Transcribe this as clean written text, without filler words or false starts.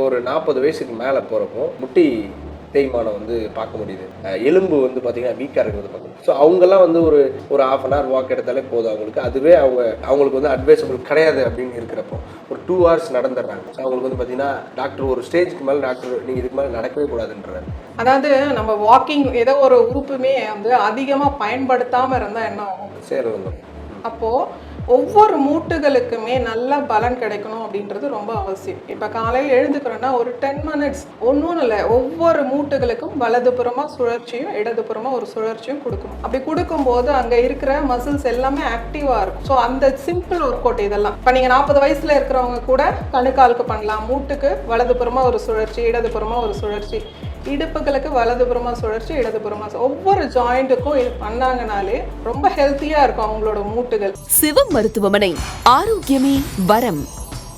ஒரு 40 வயசுக்கு மேலே போகிறப்போ முட்டி தேய்மானம் வந்து பார்க்க முடியுது. எலும்பு வந்து பார்த்தீங்கன்னா வீக்காக இருக்கிறது பார்க்கணும். ஸோ அவங்கெல்லாம் வந்து ஒரு ½ அன் ஹவர் வாக் எடுத்தாலே போதும் அவங்களுக்கு. அதுவே அவங்களுக்கு வந்து அட்வைசபிள் கிடையாது அப்படின்னு இருக்கிறப்போ ஒரு 2 hours நடந்துடுறாங்க. ஸோ அவங்களுக்கு வந்து பார்த்தீங்கன்னா டாக்டர் ஒரு ஸ்டேஜுக்கு மேலே டாக்டர் நீங்கள் இதுக்கு மேலே நடக்கவே கூடாதுன்றாரு. அதாவது நம்ம வாக்கிங் ஏதோ ஒரு உறுப்புமே வந்து அதிகமாக பயன்படுத்தாமல் இருந்தால் என்ன ஆகும்? சேரணும். அப்போது ஒவ்வொரு மூட்டுகளுக்குமே நல்ல பலன் கிடைக்கணும் அப்படின்றது ரொம்ப அவசியம். இப்போ காலையில் எழுந்துக்கிறோன்னா ஒரு 10 minutes ஒன்றும் இல்லை, ஒவ்வொரு மூட்டுகளுக்கும் வலதுபுறமாக சுழற்சியும் இடதுபுறமாக ஒரு சுழற்சியும் கொடுக்கணும். அப்படி கொடுக்கும்போது அங்கே இருக்கிற மசில்ஸ் எல்லாமே ஆக்டிவாக இருக்கும். ஸோ அந்த சிம்பிள் ஒர்க் அவுட் இதெல்லாம் இப்போ நீங்கள் 40 வயசில் இருக்கிறவங்க கூட கணுக்காலுக்கு பண்ணலாம். மூட்டுக்கு வலதுபுறமாக ஒரு சுழற்சி, இடதுபுறமாக ஒரு சுழற்சி, இடுப்புகளுக்கு வலதுபுறமா சுழற்சி, இடதுபுறமா, ஒவ்வொரு ஜாயிண்ட்டுக்கும் இது பண்ணாங்கனாலே ரொம்ப ஹெல்த்தியா இருக்கும் அவங்களோட மூட்டுகள். சிவம் மருத்துவமனை, ஆரோக்கியமே வரம்.